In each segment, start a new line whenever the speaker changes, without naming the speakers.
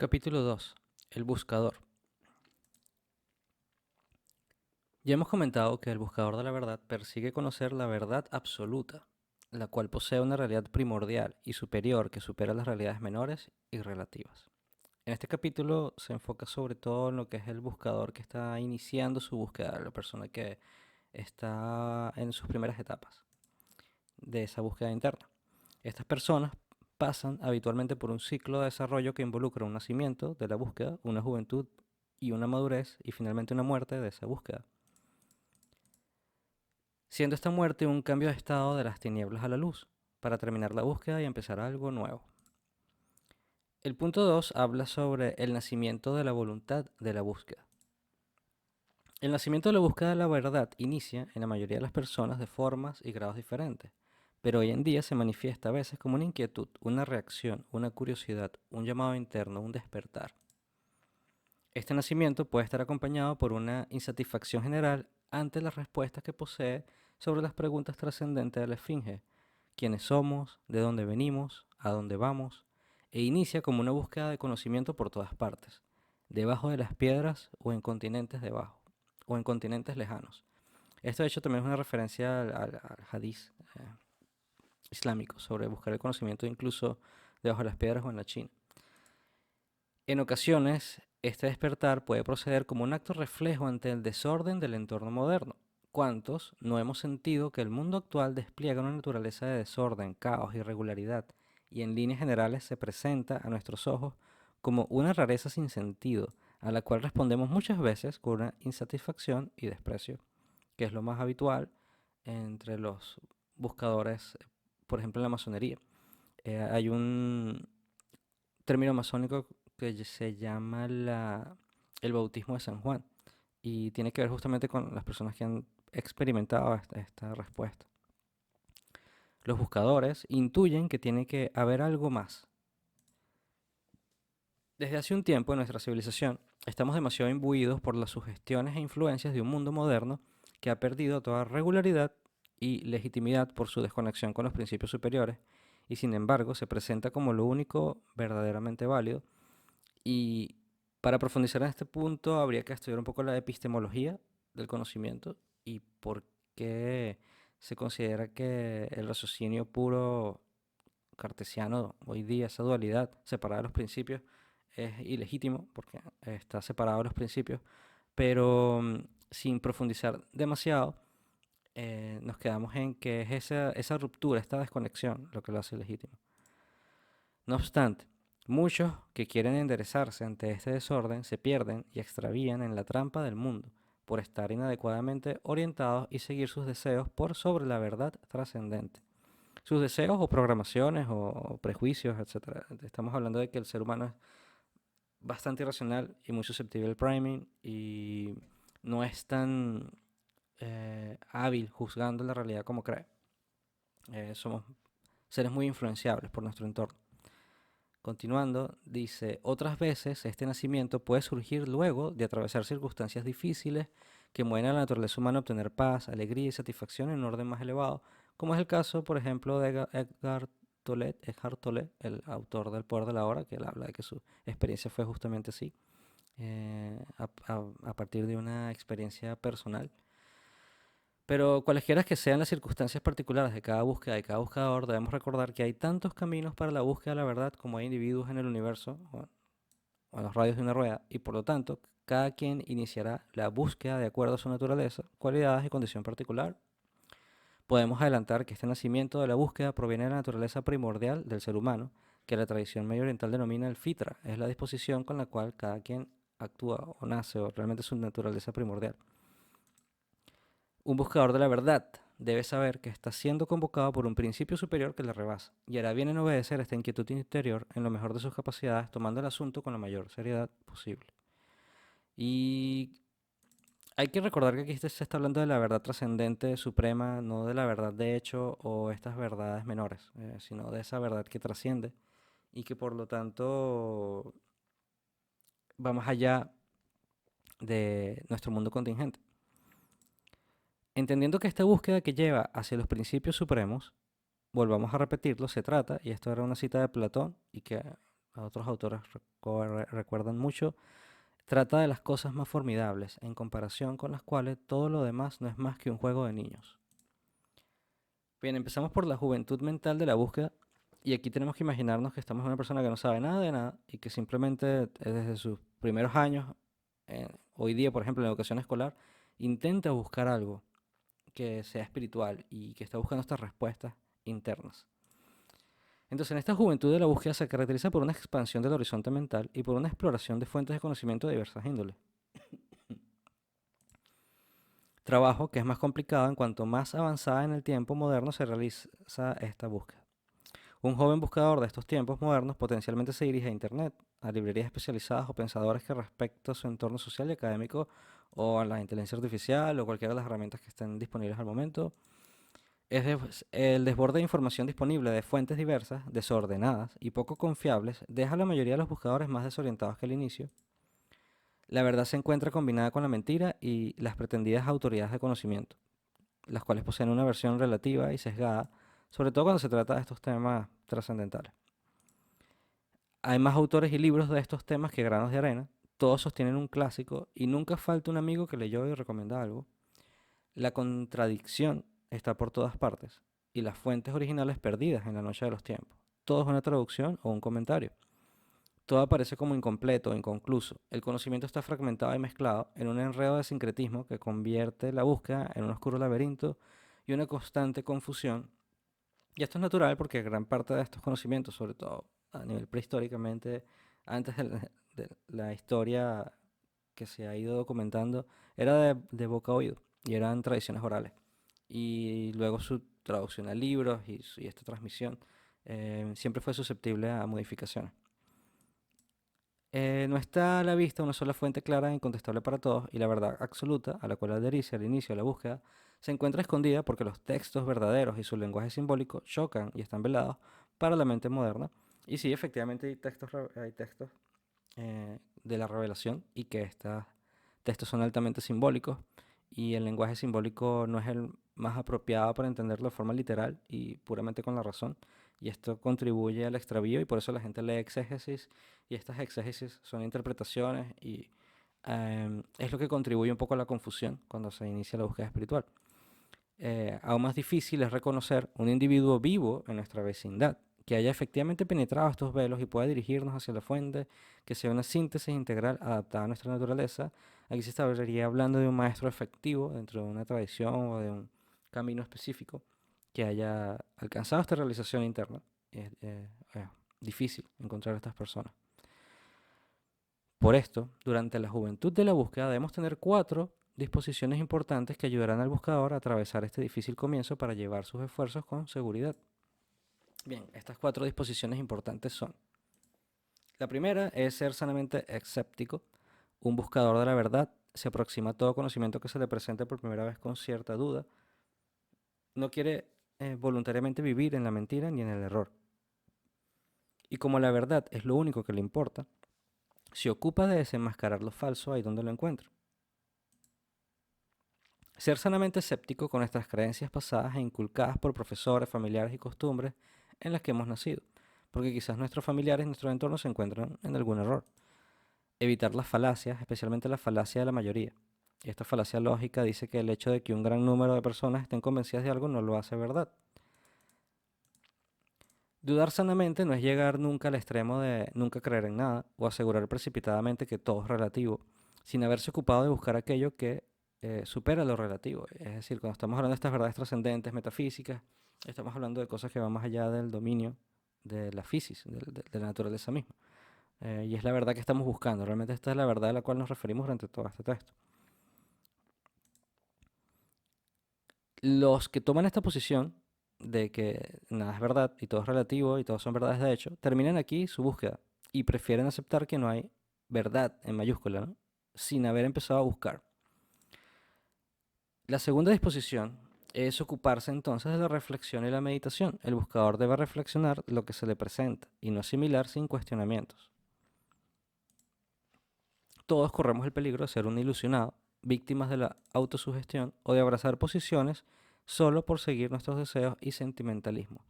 Capítulo 2. El buscador. Ya hemos comentado que el buscador de la verdad persigue conocer la verdad absoluta, la cual posee una realidad primordial y superior que supera las realidades menores y relativas. En este capítulo se enfoca sobre todo en lo que es el buscador que está iniciando su búsqueda, la persona que está en sus primeras etapas de esa búsqueda interna. Estas personas pasan habitualmente por un ciclo de desarrollo que involucra un nacimiento de la búsqueda, una juventud y una madurez y finalmente una muerte de esa búsqueda, siendo esta muerte un cambio de estado de las tinieblas a la luz, para terminar la búsqueda y empezar algo nuevo. El punto 2 habla sobre el nacimiento de la voluntad de la búsqueda. El nacimiento de la búsqueda de la verdad inicia en la mayoría de las personas de formas y grados diferentes, pero hoy en día se manifiesta a veces como una inquietud, una reacción, una curiosidad, un llamado interno, un despertar. Este nacimiento puede estar acompañado por una insatisfacción general ante las respuestas que posee sobre las preguntas trascendentes de la esfinge: quiénes somos, de dónde venimos, a dónde vamos, e inicia como una búsqueda de conocimiento por todas partes, debajo de las piedras o en continentes debajo, o en continentes lejanos. Esto de hecho también es una referencia al hadiz islámico sobre buscar el conocimiento incluso debajo de las piedras o en la China. En ocasiones, este despertar puede proceder como un acto reflejo ante el desorden del entorno moderno. ¿Cuántos no hemos sentido que el mundo actual despliega una naturaleza de desorden, caos, irregularidad y en líneas generales se presenta a nuestros ojos como una rareza sin sentido, a la cual respondemos muchas veces con una insatisfacción y desprecio, que es lo más habitual entre los buscadores, por ejemplo en la masonería? Hay un término masónico que se llama el bautismo de San Juan y tiene que ver justamente con las personas que han experimentado esta respuesta. Los buscadores intuyen que tiene que haber algo más. Desde hace un tiempo en nuestra civilización estamos demasiado imbuidos por las sugestiones e influencias de un mundo moderno que ha perdido toda regularidad y legitimidad por su desconexión con los principios superiores y sin embargo se presenta como lo único verdaderamente válido. Y para profundizar en este punto habría que estudiar un poco la epistemología del conocimiento y por qué se considera que el raciocinio puro cartesiano hoy día, esa dualidad separada de los principios, es ilegítimo porque está separado de los principios, pero sin profundizar demasiado, nos quedamos en que es esa ruptura, esta desconexión lo que lo hace legítimo. No obstante, muchos que quieren enderezarse ante este desorden se pierden y extravían en la trampa del mundo por estar inadecuadamente orientados y seguir sus deseos por sobre la verdad trascendente. Sus deseos o programaciones o prejuicios, etcétera. Estamos hablando de que el ser humano es bastante irracional y muy susceptible al priming y no es tan hábil juzgando la realidad como cree. Somos seres muy influenciables por nuestro entorno. Continuando, dice, otras veces este nacimiento puede surgir luego de atravesar circunstancias difíciles que mueven a la naturaleza humana a obtener paz, alegría y satisfacción en un orden más elevado, como es el caso, por ejemplo, de Eckhart Tolle, el autor del Poder de la Hora, que él habla de que su experiencia fue justamente así, a partir de una experiencia personal. Pero cualesquiera que sean las circunstancias particulares de cada búsqueda y cada buscador, debemos recordar que hay tantos caminos para la búsqueda de la verdad como hay individuos en el universo o en los radios de una rueda, y por lo tanto, cada quien iniciará la búsqueda de acuerdo a su naturaleza, cualidades y condición particular. Podemos adelantar que este nacimiento de la búsqueda proviene de la naturaleza primordial del ser humano, que la tradición medio oriental denomina el fitra, es la disposición con la cual cada quien actúa o nace o realmente su naturaleza primordial. Un buscador de la verdad debe saber que está siendo convocado por un principio superior que le rebasa y hará bien en obedecer esta inquietud interior en lo mejor de sus capacidades, tomando el asunto con la mayor seriedad posible. Y hay que recordar que aquí se está hablando de la verdad trascendente, suprema, no de la verdad de hecho o estas verdades menores, sino de esa verdad que trasciende y que por lo tanto va más allá de nuestro mundo contingente. Entendiendo que esta búsqueda que lleva hacia los principios supremos, volvamos a repetirlo, se trata, y esto era una cita de Platón y que otros autores recuerdan mucho, trata de las cosas más formidables en comparación con las cuales todo lo demás no es más que un juego de niños. Bien, empezamos por la juventud mental de la búsqueda y aquí tenemos que imaginarnos que estamos en una persona que no sabe nada de nada y que simplemente desde sus primeros años, hoy día por ejemplo en la educación escolar, intenta buscar algo que sea espiritual y que está buscando estas respuestas internas. Entonces, en esta juventud de la búsqueda se caracteriza por una expansión del horizonte mental y por una exploración de fuentes de conocimiento de diversas índoles. Trabajo que es más complicado en cuanto más avanzada en el tiempo moderno se realiza esta búsqueda. Un joven buscador de estos tiempos modernos potencialmente se dirige a Internet, a librerías especializadas o pensadores que respecto a su entorno social y académico o a la inteligencia artificial o cualquiera de las herramientas que estén disponibles al momento. El desborde de información disponible de fuentes diversas, desordenadas y poco confiables deja a la mayoría de los buscadores más desorientados que al inicio. La verdad se encuentra combinada con la mentira y las pretendidas autoridades de conocimiento, las cuales poseen una versión relativa y sesgada, sobre todo cuando se trata de estos temas trascendentales. Hay más autores y libros de estos temas que granos de arena, todos sostienen un clásico y nunca falta un amigo que leyó y recomienda algo. La contradicción está por todas partes y las fuentes originales perdidas en la noche de los tiempos. Todo es una traducción o un comentario. Todo aparece como incompleto o inconcluso. El conocimiento está fragmentado y mezclado en un enredo de sincretismo que convierte la búsqueda en un oscuro laberinto y una constante confusión. Y esto es natural porque gran parte de estos conocimientos, sobre todo a nivel prehistóricamente, antes de la historia que se ha ido documentando, era de boca a oído y eran tradiciones orales. Y luego su traducción a libros y esta transmisión siempre fue susceptible a modificaciones. No está a la vista una sola fuente clara e incontestable para todos, y la verdad absoluta, a la cual adherirse al inicio de la búsqueda, se encuentra escondida porque los textos verdaderos y su lenguaje simbólico chocan y están velados para la mente moderna. Y sí, efectivamente hay textos de la revelación y que estos textos son altamente simbólicos y el lenguaje simbólico no es el más apropiado para entenderlo de forma literal y puramente con la razón. Y esto contribuye al extravío y por eso la gente lee exégesis y estas exégesis son interpretaciones y es lo que contribuye un poco a la confusión cuando se inicia la búsqueda espiritual. Aún más difícil es reconocer un individuo vivo en nuestra vecindad, que haya efectivamente penetrado estos velos y pueda dirigirnos hacia la fuente, que sea una síntesis integral adaptada a nuestra naturaleza. Aquí se estaría hablando de un maestro efectivo dentro de una tradición o de un camino específico que haya alcanzado esta realización interna. Es difícil encontrar a estas personas. Por esto, durante la juventud de la búsqueda debemos tener 4 disposiciones importantes que ayudarán al buscador a atravesar este difícil comienzo para llevar sus esfuerzos con seguridad. Bien, estas 4 disposiciones importantes son: la primera es ser sanamente escéptico. Un buscador de la verdad se aproxima a todo conocimiento que se le presente por primera vez con cierta duda. No quiere voluntariamente vivir en la mentira ni en el error. Y como la verdad es lo único que le importa, se ocupa de desenmascarar lo falso ahí donde lo encuentra. Ser sanamente escéptico con nuestras creencias pasadas e inculcadas por profesores, familiares y costumbres en las que hemos nacido, porque quizás nuestros familiares y nuestro entorno se encuentran en algún error. Evitar las falacias, especialmente la falacia de la mayoría. Esta falacia lógica dice que el hecho de que un gran número de personas estén convencidas de algo no lo hace verdad. Dudar sanamente no es llegar nunca al extremo de nunca creer en nada o asegurar precipitadamente que todo es relativo, sin haberse ocupado de buscar aquello que supera lo relativo. Es decir, cuando estamos hablando de estas verdades trascendentes, metafísicas, estamos hablando de cosas que van más allá del dominio de la física, de la naturaleza misma. Y es la verdad que estamos buscando. Realmente esta es la verdad a la cual nos referimos durante todo este texto. Los que toman esta posición de que nada es verdad y todo es relativo y todos son verdades de hecho, terminan aquí su búsqueda y prefieren aceptar que no hay verdad en mayúscula, ¿no? Sin haber empezado a buscar. La segunda disposición es ocuparse entonces de la reflexión y la meditación. El buscador debe reflexionar lo que se le presenta y no asimilar sin cuestionamientos. Todos corremos el peligro de ser un ilusionado, víctimas de la autosugestión o de abrazar posiciones solo por seguir nuestros deseos y sentimentalismo.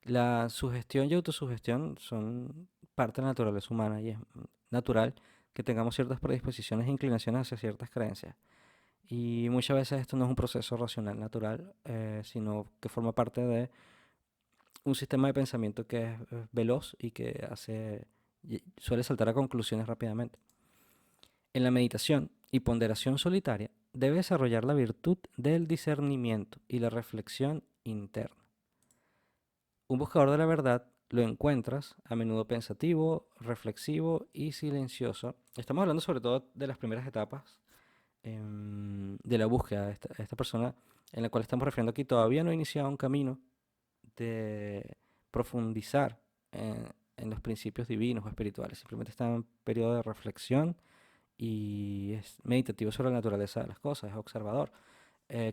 La sugestión y autosugestión son parte de la naturaleza humana y es natural que tengamos ciertas predisposiciones e inclinaciones hacia ciertas creencias. Y muchas veces esto no es un proceso racional natural, sino que forma parte de un sistema de pensamiento que es veloz y que suele saltar a conclusiones rápidamente. En la meditación y ponderación solitaria debe desarrollar la virtud del discernimiento y la reflexión interna. Un buscador de la verdad lo encuentras a menudo pensativo, reflexivo y silencioso. Estamos hablando sobre todo de las primeras etapas de la búsqueda. Esta persona en la cual estamos refiriendo aquí todavía no ha iniciado un camino de profundizar en los principios divinos o espirituales. Simplemente está en un periodo de reflexión y es meditativo sobre la naturaleza de las cosas, es observador,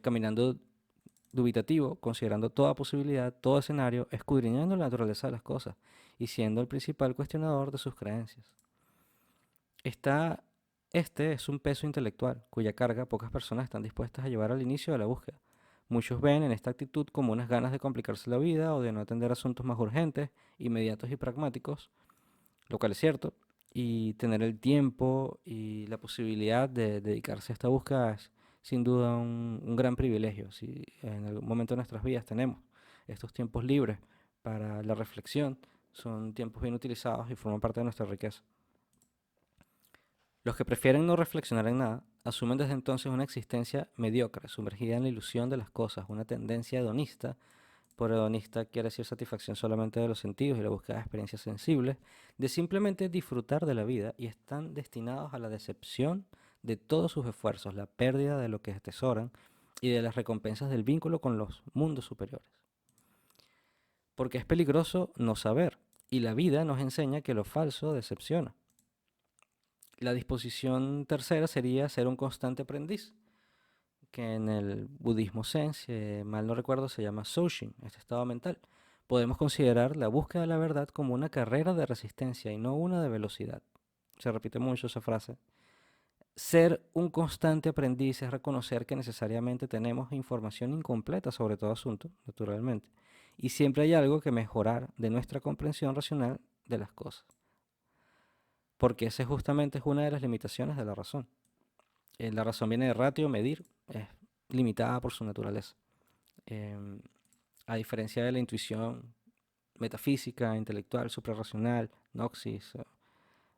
caminando dubitativo, considerando toda posibilidad, todo escenario, escudriñando la naturaleza de las cosas y siendo el principal cuestionador de sus creencias. Este es un peso intelectual cuya carga pocas personas están dispuestas a llevar al inicio de la búsqueda. Muchos ven en esta actitud como unas ganas de complicarse la vida o de no atender asuntos más urgentes, inmediatos y pragmáticos, lo cual es cierto, y tener el tiempo y la posibilidad de dedicarse a esta búsqueda es sin duda un gran privilegio. Si en algún momento de nuestras vidas tenemos estos tiempos libres para la reflexión, son tiempos bien utilizados y forman parte de nuestra riqueza. Los que prefieren no reflexionar en nada asumen desde entonces una existencia mediocre, sumergida en la ilusión de las cosas, una tendencia hedonista. Por hedonista quiere decir satisfacción solamente de los sentidos y la búsqueda de experiencias sensibles, de simplemente disfrutar de la vida, y están destinados a la decepción de todos sus esfuerzos, la pérdida de lo que atesoran y de las recompensas del vínculo con los mundos superiores. Porque es peligroso no saber, y la vida nos enseña que lo falso decepciona. La disposición tercera sería ser un constante aprendiz, que en el budismo zen, si mal no recuerdo, se llama Soshin, este estado mental. Podemos considerar la búsqueda de la verdad como una carrera de resistencia y no una de velocidad. Se repite mucho esa frase. Ser un constante aprendiz es reconocer que necesariamente tenemos información incompleta sobre todo asunto, naturalmente, y siempre hay algo que mejorar de nuestra comprensión racional de las cosas, porque esa justamente es una de las limitaciones de la razón. La razón viene de ratio, medir, es limitada por su naturaleza. Em, a diferencia de la intuición metafísica, intelectual, suprarracional, noxis,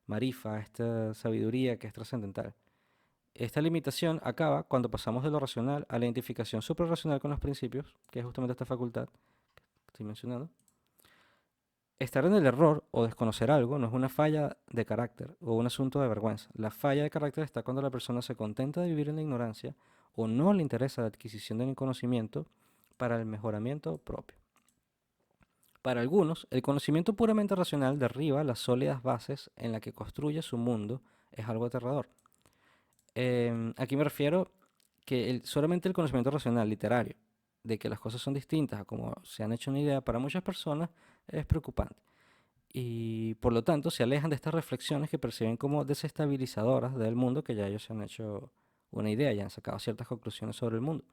marifa, esta sabiduría que es trascendental. Esta limitación acaba cuando pasamos de lo racional a la identificación suprarracional con los principios, que es justamente esta facultad que estoy mencionando. Estar en el error o desconocer algo no es una falla de carácter o un asunto de vergüenza. La falla de carácter está cuando la persona se contenta de vivir en la ignorancia o no le interesa la adquisición del conocimiento para el mejoramiento propio. Para algunos, el conocimiento puramente racional derriba las sólidas bases en las que construye su mundo. Es algo aterrador. Aquí me refiero que solamente el conocimiento racional, literario, de que las cosas son distintas a como se han hecho una idea, para muchas personas es preocupante. Y por lo tanto se alejan de estas reflexiones que perciben como desestabilizadoras del mundo, que ya ellos se han hecho una idea y han sacado ciertas conclusiones sobre el mundo.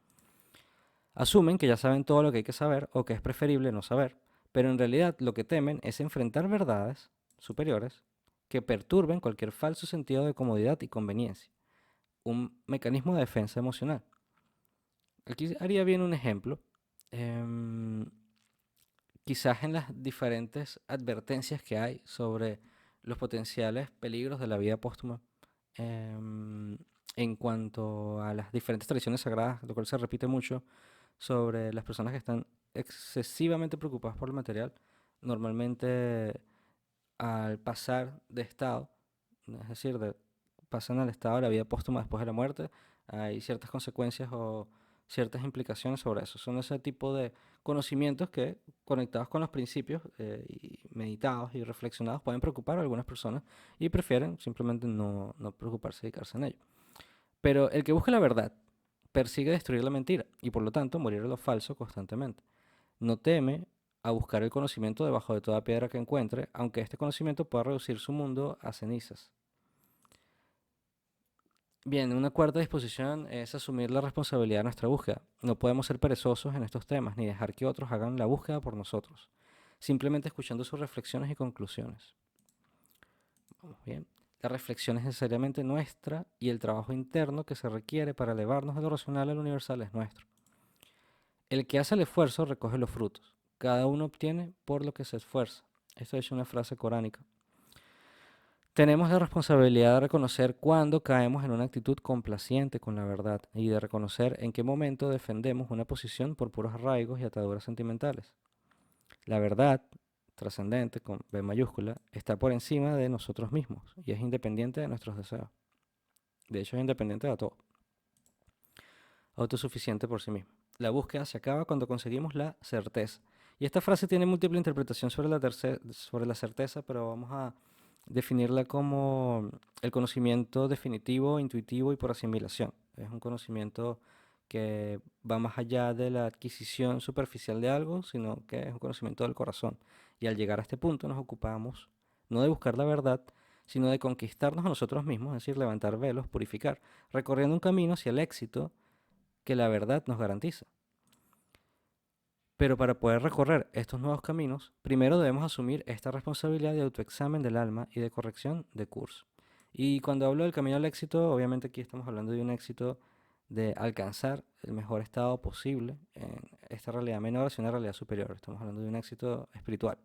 Asumen que ya saben todo lo que hay que saber o que es preferible no saber, pero en realidad lo que temen es enfrentar verdades superiores que perturben cualquier falso sentido de comodidad y conveniencia, un mecanismo de defensa emocional. Aquí haría bien un ejemplo, em, quizás en las diferentes advertencias que hay sobre los potenciales peligros de la vida póstuma, em, en cuanto a las diferentes tradiciones sagradas, lo cual se repite mucho sobre las personas que están excesivamente preocupadas por el material, normalmente al pasar de estado, es decir, pasan al estado de la vida póstuma después de la muerte, hay ciertas consecuencias o ciertas implicaciones sobre eso. Son ese tipo de conocimientos que, conectados con los principios y meditados y reflexionados, pueden preocupar a algunas personas y prefieren simplemente no preocuparse y dedicarse en ello. Pero el que busca la verdad persigue destruir la mentira y por lo tanto morir a lo falso constantemente. No teme a buscar el conocimiento debajo de toda piedra que encuentre, aunque este conocimiento pueda reducir su mundo a cenizas. Bien, una cuarta disposición es asumir la responsabilidad de nuestra búsqueda. No podemos ser perezosos en estos temas ni dejar que otros hagan la búsqueda por nosotros, simplemente escuchando sus reflexiones y conclusiones. Bien. La reflexión es necesariamente nuestra y el trabajo interno que se requiere para elevarnos de lo racional al universal es nuestro. El que hace el esfuerzo recoge los frutos. Cada uno obtiene por lo que se esfuerza. Esto es una frase coránica. Tenemos la responsabilidad de reconocer cuándo caemos en una actitud complaciente con la verdad y de reconocer en qué momento defendemos una posición por puros arraigos y ataduras sentimentales. La verdad, trascendente, con B mayúscula, está por encima de nosotros mismos y es independiente de nuestros deseos. De hecho, es independiente de todo. Autosuficiente por sí mismo. La búsqueda se acaba cuando conseguimos la certeza. Y esta frase tiene múltiple interpretación sobre la certeza, pero vamos a definirla como el conocimiento definitivo, intuitivo y por asimilación. Es un conocimiento que va más allá de la adquisición superficial de algo, sino que es un conocimiento del corazón. Y al llegar a este punto nos ocupamos no de buscar la verdad, sino de conquistarnos a nosotros mismos, es decir, levantar velos, purificar, recorriendo un camino hacia el éxito que la verdad nos garantiza. Pero para poder recorrer estos nuevos caminos, primero debemos asumir esta responsabilidad de autoexamen del alma y de corrección de curso. Y cuando hablo del camino al éxito, obviamente aquí estamos hablando de un éxito de alcanzar el mejor estado posible en esta realidad menor hacia una realidad superior. Estamos hablando de un éxito espiritual.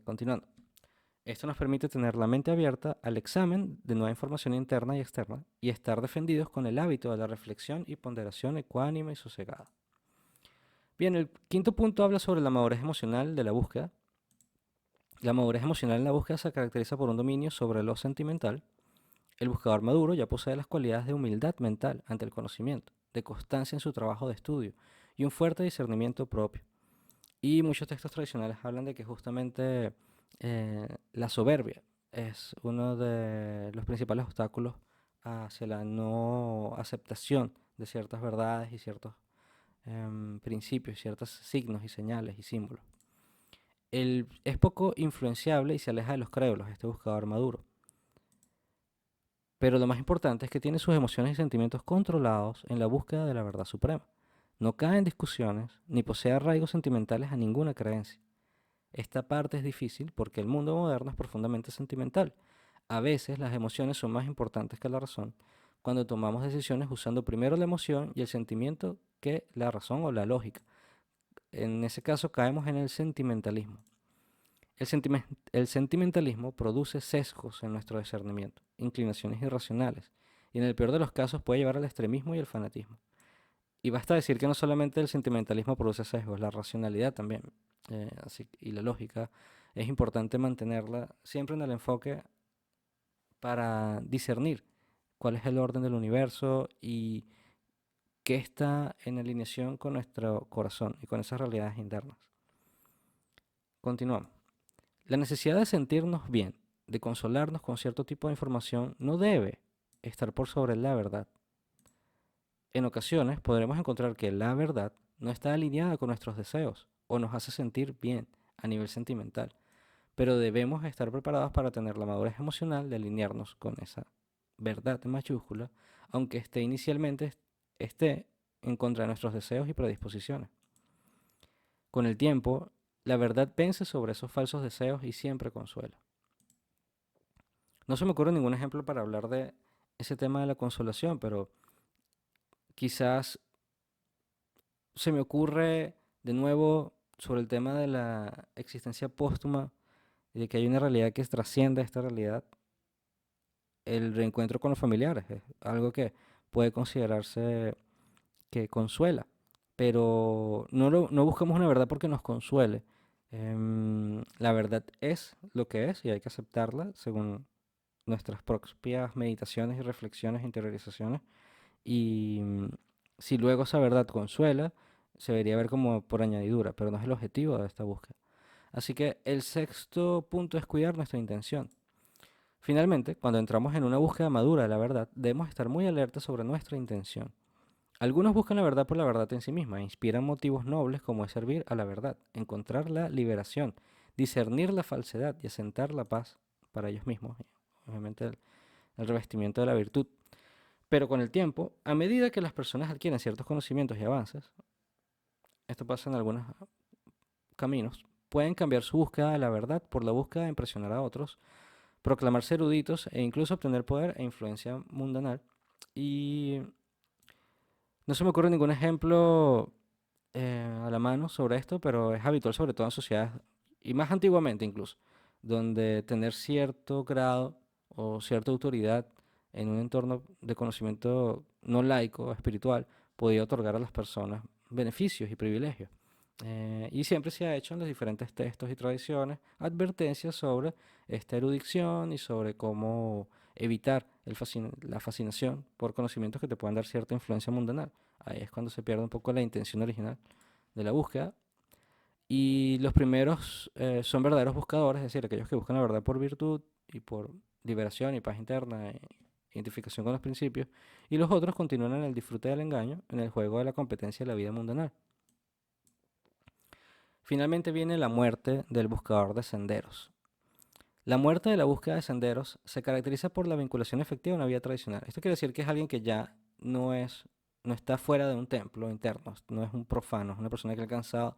Continuando. Esto nos permite tener la mente abierta al examen de nueva información interna y externa y estar defendidos con el hábito de la reflexión y ponderación ecuánime y sosegada. Bien, el quinto punto habla sobre la madurez emocional de la búsqueda. La madurez emocional en la búsqueda se caracteriza por un dominio sobre lo sentimental. El buscador maduro ya posee las cualidades de humildad mental ante el conocimiento, de constancia en su trabajo de estudio y un fuerte discernimiento propio. Y muchos textos tradicionales hablan de que justamente la soberbia es uno de los principales obstáculos hacia la no aceptación de ciertas verdades y ciertos principios, ciertos signos y señales y símbolos. Es poco influenciable y se aleja de los crédulos, este buscador maduro. Pero lo más importante es que tiene sus emociones y sentimientos controlados en la búsqueda de la verdad suprema. No cae en discusiones ni posee arraigos sentimentales a ninguna creencia. Esta parte es difícil porque el mundo moderno es profundamente sentimental. A veces las emociones son más importantes que la razón cuando tomamos decisiones usando primero la emoción y el sentimiento que la razón o la lógica. En ese caso caemos en el sentimentalismo. El sentimentalismo produce sesgos en nuestro discernimiento, inclinaciones irracionales, y en el peor de los casos puede llevar al extremismo y al fanatismo. Y basta decir que no solamente el sentimentalismo produce sesgos, la racionalidad también, y la lógica. Es importante mantenerla siempre en el enfoque para discernir cuál es el orden del universo y qué está en alineación con nuestro corazón y con esas realidades internas. Continuamos. La necesidad de sentirnos bien, de consolarnos con cierto tipo de información, no debe estar por sobre la verdad. En ocasiones podremos encontrar que la verdad no está alineada con nuestros deseos o nos hace sentir bien a nivel sentimental, pero debemos estar preparados para tener la madurez emocional de alinearnos con esa verdad en mayúscula, aunque esté en contra de nuestros deseos y predisposiciones. Con el tiempo, la verdad vence sobre esos falsos deseos y siempre consuela. No se me ocurre ningún ejemplo para hablar de ese tema de la consolación, pero quizás se me ocurre de nuevo sobre el tema de la existencia póstuma y de que hay una realidad que trasciende esta realidad, el reencuentro con los familiares. Es algo que puede considerarse que consuela, pero no buscamos una verdad porque nos consuele. La verdad es lo que es y hay que aceptarla según nuestras propias meditaciones y reflexiones e interiorizaciones. Y si luego esa verdad consuela, se debería ver como por añadidura, pero no es el objetivo de esta búsqueda. Así que el sexto punto es cuidar nuestra intención. Finalmente, cuando entramos en una búsqueda madura de la verdad, debemos estar muy alertas sobre nuestra intención. Algunos buscan la verdad por la verdad en sí misma, e inspiran motivos nobles como es servir a la verdad, encontrar la liberación, discernir la falsedad y asentar la paz para ellos mismos. Obviamente el revestimiento de la virtud. Pero con el tiempo, a medida que las personas adquieren ciertos conocimientos y avances, esto pasa en algunos caminos, pueden cambiar su búsqueda de la verdad por la búsqueda de impresionar a otros, proclamarse eruditos e incluso obtener poder e influencia mundanal. Y no se me ocurre ningún ejemplo a la mano sobre esto, pero es habitual sobre todo en sociedades, y más antiguamente incluso, donde tener cierto grado o cierta autoridad en un entorno de conocimiento no laico o espiritual podía otorgar a las personas beneficios y privilegios. Y siempre se ha hecho en los diferentes textos y tradiciones advertencias sobre esta erudición y sobre cómo evitar la fascinación por conocimientos que te puedan dar cierta influencia mundanal. Ahí es cuando se pierde un poco la intención original de la búsqueda. Y los primeros son verdaderos buscadores, es decir, aquellos que buscan la verdad por virtud y por liberación y paz interna e identificación con los principios. Y los otros continúan en el disfrute del engaño, en el juego de la competencia de la vida mundanal. Finalmente viene la muerte del buscador de senderos. La muerte de la búsqueda de senderos se caracteriza por la vinculación efectiva a una vida tradicional. Esto quiere decir que es alguien que ya no está fuera de un templo interno, no es un profano, es una persona que ha alcanzado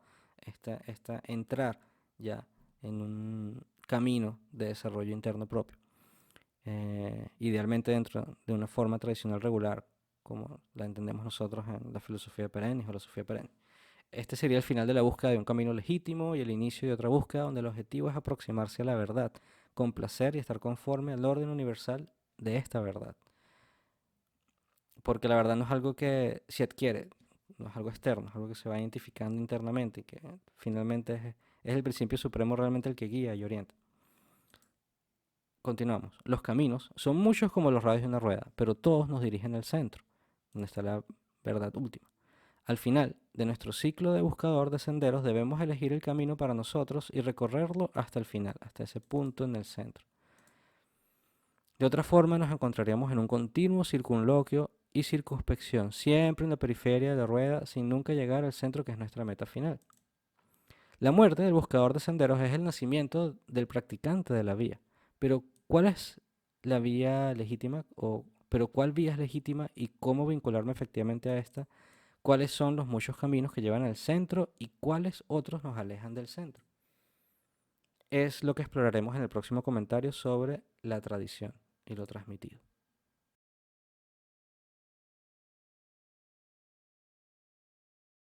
entrar ya en un camino de desarrollo interno propio. Idealmente dentro de una forma tradicional regular, como la entendemos nosotros en la filosofía perenne o la Sofía perenne. Este sería el final de la búsqueda de un camino legítimo y el inicio de otra búsqueda donde el objetivo es aproximarse a la verdad, complacer y estar conforme al orden universal de esta verdad. Porque la verdad no es algo que se adquiere, no es algo externo, es algo que se va identificando internamente y que finalmente es el principio supremo realmente el que guía y orienta. Continuamos. Los caminos son muchos como los radios de una rueda, pero todos nos dirigen al centro, donde está la verdad última. Al final de nuestro ciclo de buscador de senderos debemos elegir el camino para nosotros y recorrerlo hasta el final, hasta ese punto en el centro. De otra forma nos encontraríamos en un continuo circunloquio y circunspección, siempre en la periferia de la rueda, sin nunca llegar al centro que es nuestra meta final. La muerte del buscador de senderos es el nacimiento del practicante de la vía. Pero ¿cuál es la vía legítima? Pero ¿cuál vía es legítima y cómo vincularme efectivamente a esta? ¿Cuáles son los muchos caminos que llevan al centro y cuáles otros nos alejan del centro? Es lo que exploraremos en el próximo comentario sobre la tradición y lo transmitido.